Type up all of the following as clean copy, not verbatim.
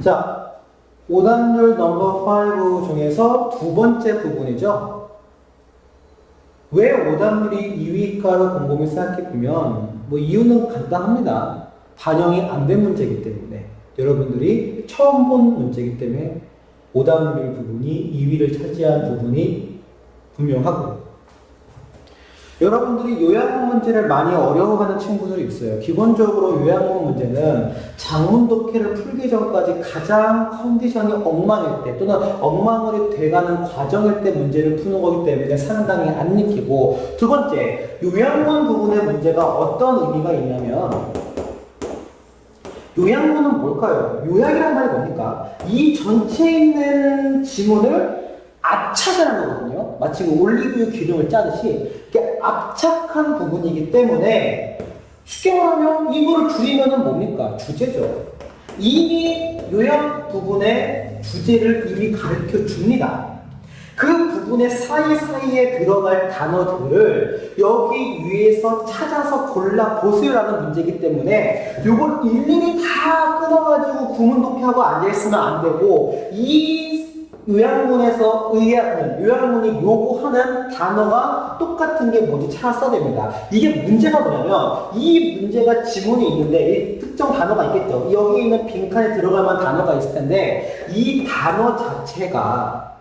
자, 오답률 넘버 5 중에서 두 번째 부분이죠. 왜 오답률이 2위일까를 곰곰이 생각해보면 뭐 이유는 간단합니다. 반영이 안 된 문제이기 때문에 여러분들이 처음 본 문제이기 때문에 오답률 부분이 2위를 차지한 부분이 분명하고 여러분들이 요양문 문제를 많이 어려워하는 친구들이 있어요. 기본적으로 요양문 문제는 장문 독해를 풀기 전까지 가장 컨디션이 엉망일 때 또는 엉망으로 돼가는 과정일 때 문제를 푸는 거기 때문에 상당히 안 익히고 두 번째, 요양문 부분의 문제가 어떤 의미가 있냐면 요양문은 뭘까요? 요약이란 말이 뭡니까? 이 전체에 있는 지문을 압착하는 거거든요. 마치 올리브유 기름을 짜듯이 이렇게 압착한 부분이기 때문에 쉽게 말하면 이거를 줄이면 뭡니까? 주제죠. 이미 요약 부분의 주제를 이미 가르쳐 줍니다. 그 부분의 사이사이에 들어갈 단어들을 여기 위에서 찾아서 골라보세요라는 문제이기 때문에 이걸 일일이 다 끊어가지고 구문 독해하고 앉아있으면 안 되고 이 요양문에서 요양문이 요구하는 단어가 똑같은 게 뭔지 찾아야 됩니다. 이게 문제가 뭐냐면 이 문제가 지문이 있는데 이 특정 단어가 있겠죠. 여기 있는 빈칸에 들어갈 만한 단어가 있을 텐데 이 단어 자체가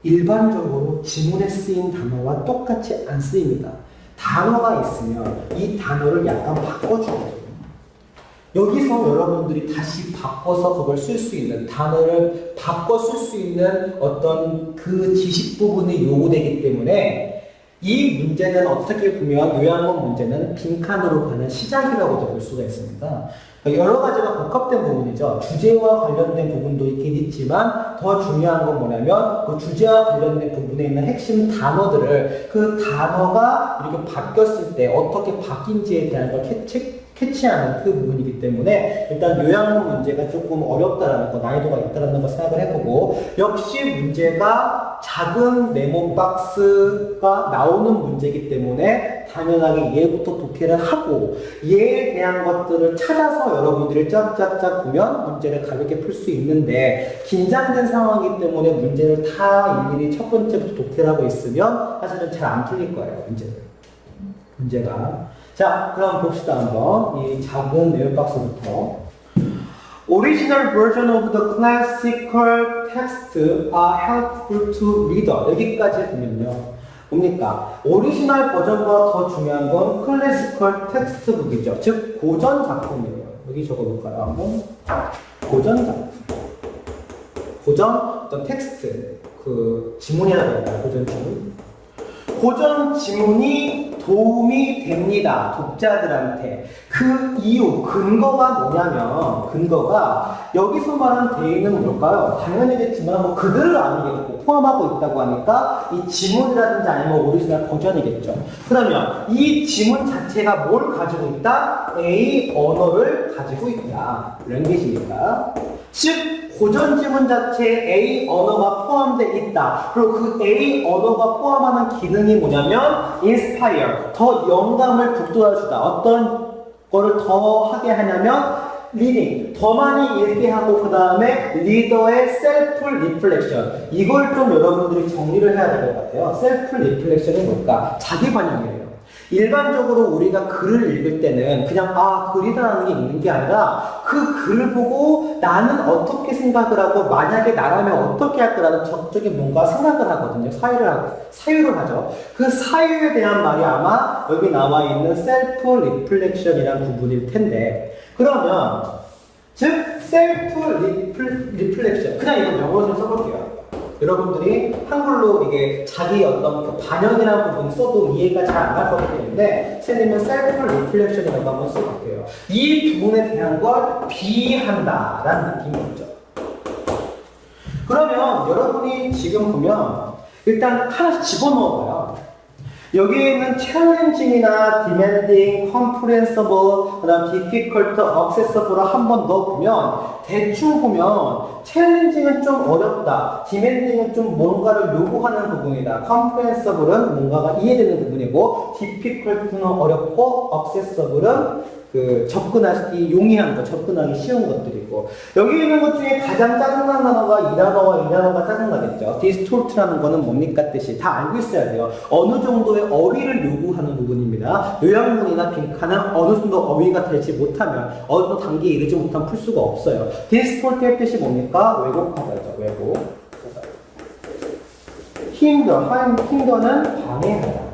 일반적으로 지문에 쓰인 단어와 똑같이 안 쓰입니다. 단어가 있으면 이 단어를 약간 바꿔주거든요. 여기서 여러분들이 다시 바꿔서 그걸 쓸 수 있는 단어를 바꿔 쓸 수 있는 어떤 그 지식 부분이 요구되기 때문에 이 문제는 어떻게 보면 요양문 문제는 빈칸으로 가는 시작이라고도 볼 수가 있습니다. 여러 가지가 복합된 부분이죠. 주제와 관련된 부분도 있긴 있지만 더 중요한 건 뭐냐면 그 주제와 관련된 부분에 있는 핵심 단어들을 그 단어가 이렇게 바뀌었을 때 어떻게 바뀐지에 대한 걸 캐치하는 그 부분이기 때문에 일단 요양문 문제가 조금 어렵다라는 거, 난이도가 있다라는 걸 생각을 해보고 역시 문제가 작은 네모 박스가 나오는 문제이기 때문에 당연하게 얘부터 독해를 하고 얘에 대한 것들을 찾아서 여러분들이 짝짝짝 보면 문제를 가볍게 풀 수 있는데 긴장된 상황이기 때문에 문제를 다 일일이 첫 번째부터 독해를 하고 있으면 사실은 잘 안 풀릴 거예요. 문제가. 자, 그럼 봅시다 한번. 이 작은 네모 박스부터. Original version of the classical text are helpful to reader. 여기까지 보면요. 뭡니까? 오리지널 버전보다 더 중요한 건 클래시컬 텍스트북이죠. 즉, 고전 작품이에요. 여기 적어볼까요? 한번. 고전 작품. 고전 어떤 텍스트. 그 지문이라고 할까요? 고전 지문. 고전 지문이 도움이 됩니다. 독자들한테. 그 이유, 근거가 뭐냐면 근거가 여기서 말하는 대의는 뭘까요? 당연히겠지만 뭐 그들을 아니겠고 포함하고 있다고 하니까 이 지문이라든지 아니면 오리지널 버전이겠죠. 그러면 이 지문 자체가 뭘 가지고 있다? A 언어를 가지고 있다. 랭귀지니까. 즉 고전 지문 자체에 A 언어가 포함되어 있다. 그리고 그 A 언어가 포함하는 기능이 뭐냐면 inspire, 더 영감을 북돋아주다. 어떤 거를 더 하게 하냐면 reading, 더 많이 읽게 하고 그 다음에 리더의 self reflection. 이걸 좀 여러분들이 정리를 해야 될 것 같아요. self reflection이 뭘까? 자기 반영이에요. 일반적으로 우리가 글을 읽을 때는 그냥 글이라는 게 있는 게 아니라 그 글을 보고 나는 어떻게 생각을 하고 만약에 나라면 어떻게 할 거라는 적극적인 뭔가 생각을 하거든요. 사유를 하죠. 그 사유에 대한 말이 아마 여기 나와 있는 셀프 리플렉션이라는 부분일 텐데 그러면 즉 셀프 리플렉션 그냥 이거 영어로 좀 써볼게요. 여러분들이 한글로 이게 자기 어떤 그 반영이라는 부분 써도 이해가 잘 안 갈 거기 때문에 선생님은 셀프 리플렉션이라고 한번 써볼게요. 이 부분에 대한 걸 비한다라는 느낌이죠. 그러면 여러분이 지금 보면 일단 하나씩 집어넣어봐요. 여기에 있는 challenging이나 demanding, comprehensible, 그 다음 difficult, accessible을 한번 넣어보면 대충 보면 challenging은 좀 어렵다, demanding은 좀 뭔가를 요구하는 부분이다, comprehensible은 뭔가가 이해되는 부분이고 difficult는 어렵고 accessible은 접근하기 용이한 거, 접근하기 쉬운 것들이고, 여기 있는 것 중에 가장 짜증나는 단어가 이 단어가 짜증나겠죠. 디스톨트라는 거는 뭡니까 뜻이 다 알고 있어야 돼요. 어느 정도의 어휘를 요구하는 부분입니다. 요양문이나 빈칸은 어느 정도 어휘가 되지 못하면 어느 정도 단계에 이르지 못하면 풀 수가 없어요. 디스톨트의 뜻이 뭡니까? 왜곡하다죠. 왜곡. 힌더는 방해하다.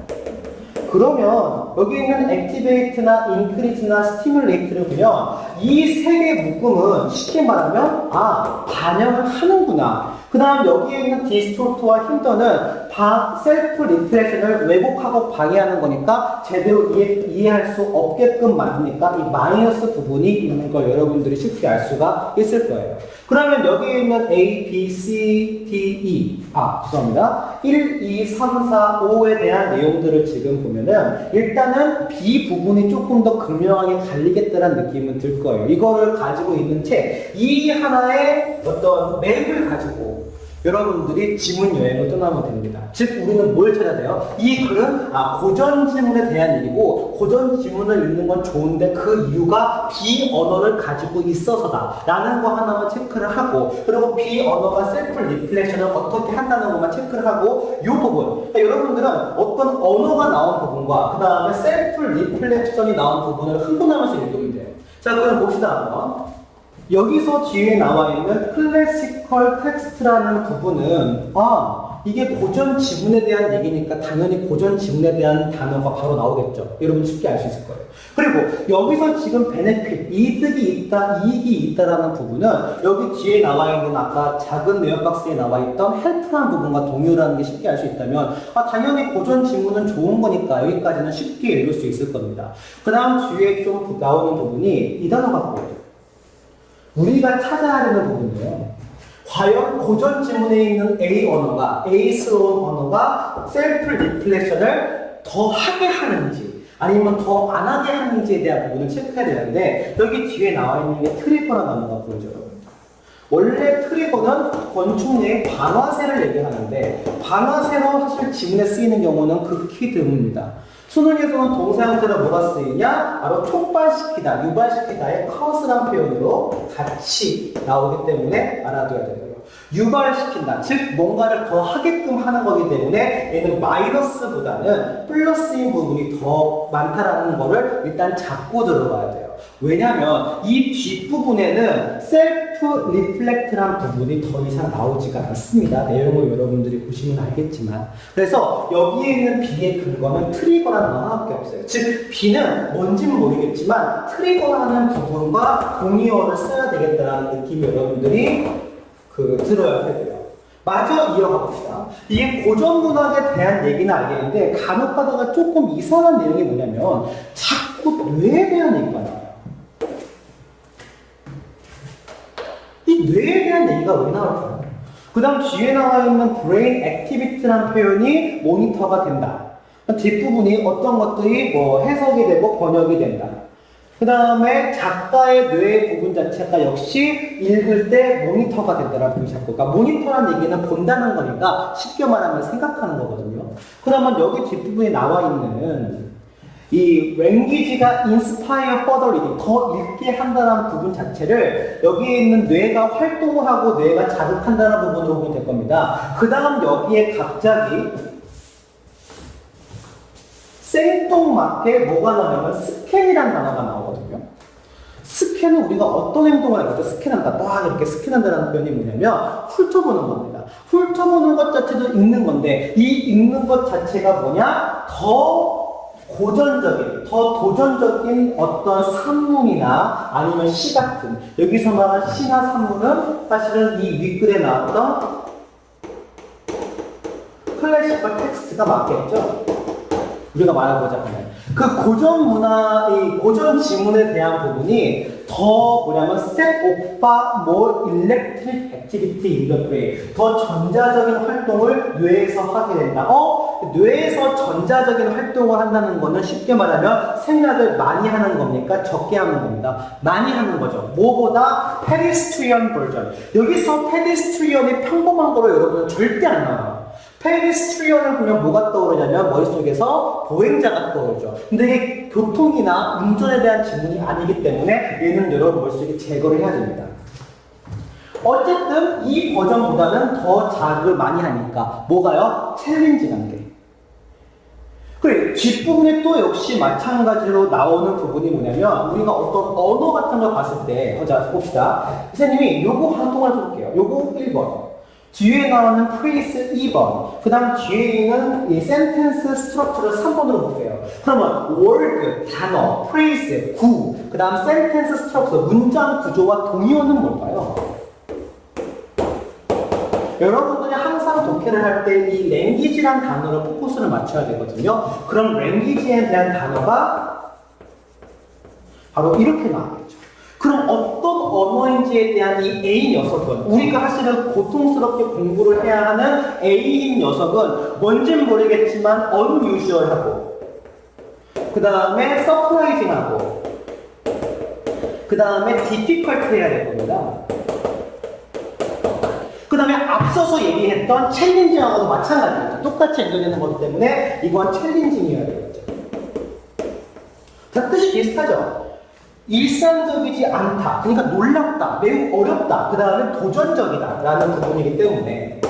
그러면 여기 있는 액티베이트나 인크리즈나 스티뮬레이트를 보면 이 세 개 묶음은 쉽게 말하면 반영을 하는구나. 그 다음 여기에 있는 디스톨트와 힌더는 셀프 리프레션을 왜곡하고 방해하는 거니까 제대로 이해할 수 없게끔 만드니까 이 마이너스 부분이 있는 걸 여러분들이 쉽게 알 수가 있을 거예요. 그러면 여기에 있는 A, B, C, D, E 죄송합니다. 1, 2, 3, 4, 5에 대한 내용들을 지금 보면은 일단은 B 부분이 조금 더 극명하게 갈리겠다는 느낌은 들 거예요. 이거를 가지고 있는 책, 이 하나의 어떤 맵을 가지고 여러분들이 지문 여행을 떠나면 됩니다. 즉 우리는 뭘 찾아야 돼요? 이 글은 고전 지문에 대한 얘기고 고전 지문을 읽는 건 좋은데 그 이유가 비언어를 가지고 있어서다 라는 거 하나만 체크를 하고, 그리고 비언어가 셀프 리플렉션을 어떻게 한다는 것만 체크를 하고 이 부분, 그러니까 여러분들은 어떤 언어가 나온 부분과 그 다음에 셀프 리플렉션이 나온 부분을 흥분하면서 읽으면 돼요. 자, 그럼 봅시다 한번. 여기서 뒤에 나와 있는 클래시컬 텍스트라는 부분은 이게 고전 지문에 대한 얘기니까 당연히 고전 지문에 대한 단어가 바로 나오겠죠. 여러분 쉽게 알 수 있을 거예요. 그리고 여기서 지금 베네핏, 이득이 있다, 이익이 있다라는 부분은 여기 뒤에 나와 있는 아까 작은 내용 박스에 나와 있던 헬프라는 부분과 동요라는 게 쉽게 알 수 있다면 당연히 고전 지문은 좋은 거니까 여기까지는 쉽게 읽을 수 있을 겁니다. 그 다음 뒤에 좀 나오는 부분이 이 단어가 뭐예요? 우리가 찾아야 되는 부분이에요. 과연 고전 지문에 있는 A 언어가, A스러운 언어가 셀프 리플렉션을 더 하게 하는지 아니면 더 안 하게 하는지에 대한 부분을 체크해야 되는데, 여기 뒤에 나와 있는 게 트리거라는 단어가 보이죠, 여러분. 원래 트리거는 건축 내의 반화세를 얘기하는데 반화세로 사실 지문에 쓰이는 경우는 극히 드뭅니다. 수능에서는 동사 형태로 뭐가 쓰이냐? 바로 촉발시키다, 유발시키다의 카우스란 표현으로 같이 나오기 때문에 알아둬야 되고요. 유발시킨다, 즉 뭔가를 더 하게끔 하는 거기 때문에 얘는 마이너스보다는 플러스인 부분이 더 많다라는 거를 일단 잡고 들어가야 돼요. 왜냐하면 이 뒷부분에는 셀프 리플렉트란 부분이 더 이상 나오지가 않습니다. 내용을 여러분들이 보시면 알겠지만. 그래서 여기에 있는 B의 근거는 트리거라는 단어밖에 없어요. 즉 B는 뭔지는 모르겠지만 트리거라는 부분과 동의어를 써야 되겠다는 느낌이 여러분들이 들어야 돼요. 마저 이어가 봅시다. 이게 고전 문학에 대한 얘기는 알겠는데 간혹 가다가 조금 이상한 내용이 뭐냐면 자꾸 뇌에 대한 얘기가 나와요. 이 뇌에 대한 얘기가 왜 나올까요? 그 다음 뒤에 나와 있는 brain activity라는 표현이 모니터가 된다. 뒷부분이 어떤 것들이 해석이 되고 번역이 된다. 그 다음에 작가의 뇌의 부분 자체가 역시 읽을 때 모니터가 된다라는 부분이 잡고, 그러니까 모니터라는 얘기는 본다는 거니까 쉽게 말하면 생각하는 거거든요. 그러면 여기 뒷부분에 나와 있는 이 랭귀지가 인스파이어 퍼더 리딩, 더 읽게 한다는 부분 자체를 여기에 있는 뇌가 활동을 하고 뇌가 자극한다는 부분으로 보면 될 겁니다. 그 다음 여기에 갑자기 생뚱맞게 뭐가 나오냐면 스캔이라는 단어가 나오거든요. 스캔은 우리가 어떤 행동을 하겠죠? 스캔한다, 딱 이렇게 스캔한다는 표현이 뭐냐면 훑어보는 겁니다. 훑어보는 것 자체도 읽는 건데 이 읽는 것 자체가 뭐냐? 더 고전적인, 더 도전적인 어떤 산문이나 아니면 시 같은, 여기서 말한 시나 산문은 사실은 이 윗글에 나왔던 클래시컬 텍스트가 맞겠죠? 우리가 말해보자 하면 그 고전 문화, 이 고전 지문에 대한 부분이 더 뭐냐면 set 오빠 more electric activity in the brain, 더 전자적인 활동을 뇌에서 하게 된다. 뇌에서 전자적인 활동을 한다는 거는 쉽게 말하면 생각을 많이 하는 겁니까? 적게 하는 겁니다. 많이 하는 거죠. 뭐보다 pedestrian version. 여기서 pedestrian이 평범한 거로 여러분은 절대 안 나와요. 페데스트리언을 보면 뭐가 떠오르냐면 머릿속에서 보행자가 떠오르죠. 근데 이게 교통이나 운전에 대한 지문이 아니기 때문에 얘는 여러분 머릿속에 제거를 해야 됩니다. 어쨌든 이 버전보다는 더 자극을 많이 하니까 뭐가요? 챌린지 단계. 그래, 뒷부분에 또 역시 마찬가지로 나오는 부분이 뭐냐면 우리가 어떤 언어 같은 걸 봤을 때 자 봅시다. 선생님이 요거 한 통을 해볼게요. 요거 1번 뒤에 나오는 프레이스 2번 그 다음 뒤에 있는 이 센텐스 스트럭처를 3번으로 볼게요. 그러면 word, 단어, 프레이스, 구 그 다음 센텐스 스트럭처, 문장 구조와 동의어는 뭘까요? 여러분들이 항상 독해를 할 때 이 랭귀지란 단어로 포커스를 맞춰야 되거든요. 그럼 랭귀지에 대한 단어가 바로 이렇게 나오겠죠. 그럼 어떤 언어인지에 대한 이 A 녀석은 우리가 사실은 고통스럽게 공부를 해야 하는 A인 녀석은 뭔진 모르겠지만 unusual하고 그 다음에 surprising하고 그 다음에 difficult 해야 될 겁니다. 그 다음에 앞서서 얘기했던 챌린징하고도 마찬가지입니다. 똑같이 연결되는 거기 때문에 이건 챌린징이어야 되겠죠. 다 뜻이 비슷하죠. 일상적이지 않다. 그러니까 놀랍다. 매우 어렵다. 그 다음에 도전적이다. 라는 부분이기 때문에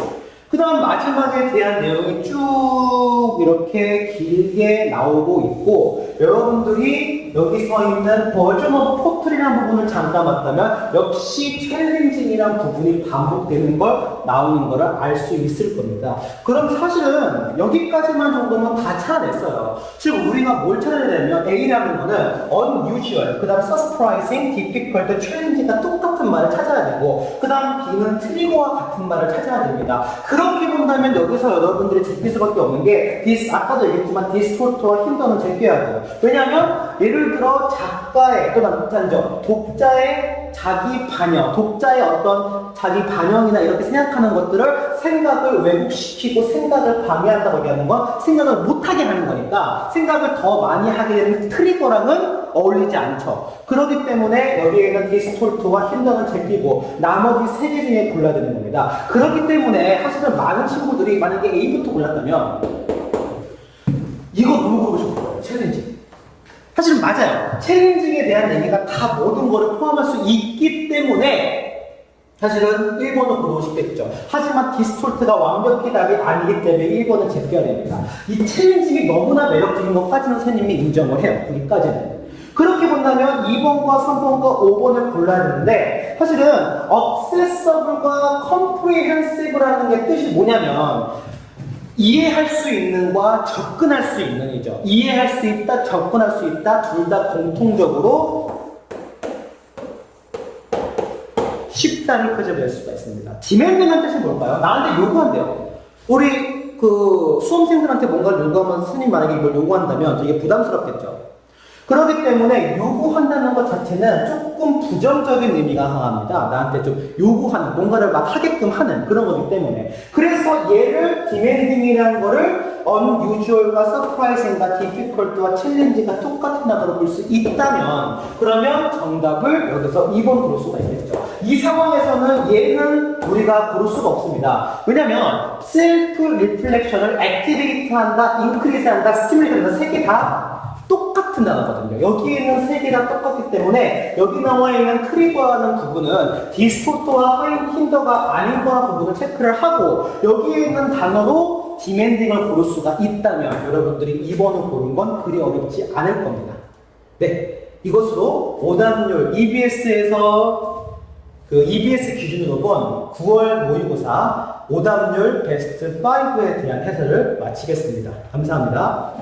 그 다음 마지막에 대한 내용이 쭉 이렇게 길게 나오고 있고 여러분들이 여기 서 있는 버전 오브 포트리라는 부분을 잠깐 봤다면 역시 챌린징이라는 부분이 반복되는 걸 나오는 거를 알 수 있을 겁니다. 그럼 사실은 여기까지만 정도면 다 찾아냈어요. 즉 우리가 뭘 찾아야 되냐면 A라는 거는 unusual, 그 다음 surprising, difficult, challenging과 똑같은 말을 찾아야 되고 그 다음 B는 트리거와 같은 말을 찾아야 됩니다. 그렇게 본다면 여기서 여러분들이 제낄 수밖에 없는 게 아까도 얘기했지만 디스토트와 힌더는 제껴야 돼요. 왜냐하면 예를 들어 작가의 또는 독자의 자기 반영, 독자의 어떤 자기 반영이나 이렇게 생각하는 것들을 생각을 왜곡시키고 생각을 방해한다고 얘기하는 건 생각을 못하게 하는 거니까 생각을 더 많이 하게 되는 트리거랑은 어울리지 않죠. 그렇기 때문에 여기에는 디스톨트와 힌더는 제끼고 나머지 3개 중에 골라야 되는 겁니다. 그렇기 때문에 사실은 많은 친구들이 만약에 A부터 골랐다면 이거 너무 고르고 싶을 거예요. 챌린징. 사실은 맞아요. 챌린징에 대한 얘기가 다 모든 거를 포함할 수 있기 때문에 사실은 1번을 고르고 싶겠죠. 하지만 디스톨트가 완벽히 답이 아니기 때문에 1번은 제껴야 됩니다. 이 챌린징이 너무나 매력적인 것까지는 선생님이 인정을 해요. 거기까지는. 그렇게 본다면 2번과 3번과 5번을 골라야 되는데 사실은 accessible과 comprehensive라는 게 뜻이 뭐냐면 이해할 수 있는과 접근할 수 있는이죠. 이해할 수 있다, 접근할 수 있다, 둘 다 공통적으로 쉽다를 끄집어낼 수가 있습니다. 디맨딩한 뜻이 뭘까요? 나한테 요구한대요. 우리 수험생들한테 뭔가를 요구하면 스님 만약에 이걸 요구한다면 되게 부담스럽겠죠. 그렇기 때문에 요구한다는 것 자체는 조금 부정적인 의미가 강합니다. 나한테 좀 요구하는, 뭔가를 막 하게끔 하는 그런 거기 때문에. 그래서 얘를 demanding이라는 거를 unusual과 surprising과 difficult와 challenging과 똑같은 단어로 볼 수 있다면 그러면 정답을 여기서 2번 고를 수가 있겠죠. 이 상황에서는 얘는 우리가 고를 수가 없습니다. 왜냐면 self reflection을 activate 한다, increase 한다, stimulate 한다, 3개 다 똑같은 단어거든요. 여기에는 3개가 똑같기 때문에 여기 나와 있는 트리거하는 부분은 디스토트와 힌더가 아닌 거나 부분을 체크를 하고 여기에 있는 단어로 디맨딩을 고를 수가 있다면 여러분들이 2번을 고른 건 그리 어렵지 않을 겁니다. 네, 이것으로 오답률 EBS에서 EBS 기준으로 본 9월 모의고사 오답률 베스트 5에 대한 해설을 마치겠습니다. 감사합니다.